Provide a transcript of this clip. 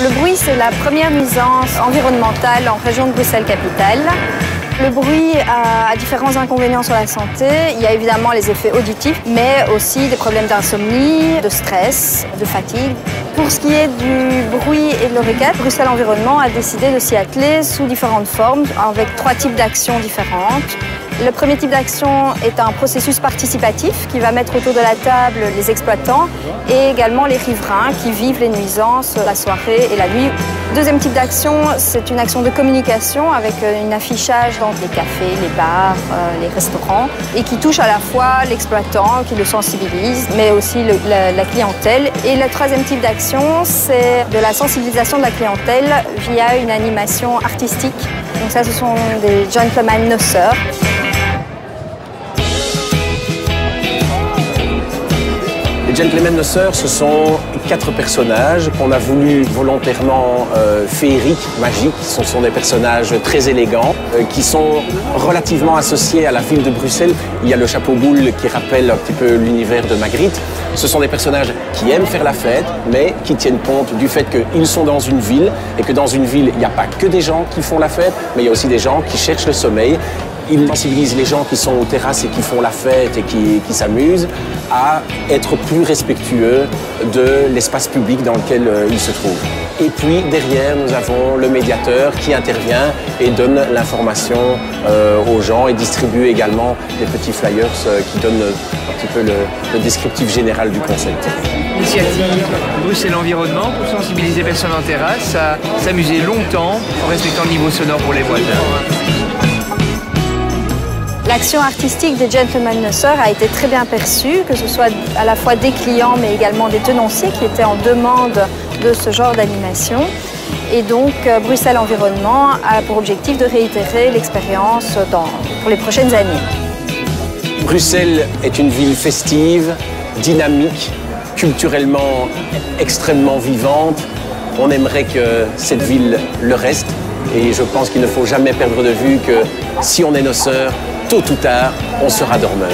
Le bruit, c'est la première nuisance environnementale en région de Bruxelles-Capitale. Le bruit a différents inconvénients sur la santé. Il y a évidemment les effets auditifs, mais aussi des problèmes d'insomnie, de stress, de fatigue. Pour ce qui est du bruit et de l'oreillette, Bruxelles Environnement a décidé de s'y atteler sous différentes formes, avec 3 types d'actions différentes. Le premier type d'action est un processus participatif qui va mettre autour de la table les exploitants et également les riverains qui vivent les nuisances la soirée et la nuit. Deuxième type d'action, c'est une action de communication avec un affichage dans les cafés, les bars, les restaurants et qui touche à la fois l'exploitant, qui le sensibilise, mais aussi la clientèle. Et le troisième type d'action, c'est de la sensibilisation de la clientèle via une animation artistique. Donc ça, ce sont des gentlemen noceurs. Les Gentlemen Noceurs, ce sont 4 personnages qu'on a voulu volontairement féeriques, magiques. Ce sont des personnages très élégants qui sont relativement associés à la ville de Bruxelles. Il y a le chapeau boule qui rappelle un petit peu l'univers de Magritte. Ce sont des personnages qui aiment faire la fête, mais qui tiennent compte du fait qu'ils sont dans une ville et que dans une ville, il n'y a pas que des gens qui font la fête, mais il y a aussi des gens qui cherchent le sommeil. Ils sensibilisent les gens qui sont aux terrasses et qui font la fête et qui s'amusent à être plus respectueux de l'espace public dans lequel ils se trouvent. Et puis derrière, nous avons le médiateur qui intervient et donne l'information aux gens et distribue également des petits flyers qui donnent un petit peu le descriptif général du concept. Initiative Bruxelles Environnement pour sensibiliser les personnes en terrasse à s'amuser longtemps en respectant le niveau sonore pour les voisins. L'action artistique des Gentlemen Noceurs a été très bien perçue, que ce soit à la fois des clients mais également des tenanciers qui étaient en demande de ce genre d'animation. Et donc Bruxelles Environnement a pour objectif de réitérer l'expérience pour les prochaines années. Bruxelles est une ville festive, dynamique, culturellement extrêmement vivante. On aimerait que cette ville le reste. Et je pense qu'il ne faut jamais perdre de vue que si on est noceur, tôt ou tard, on sera dormeur.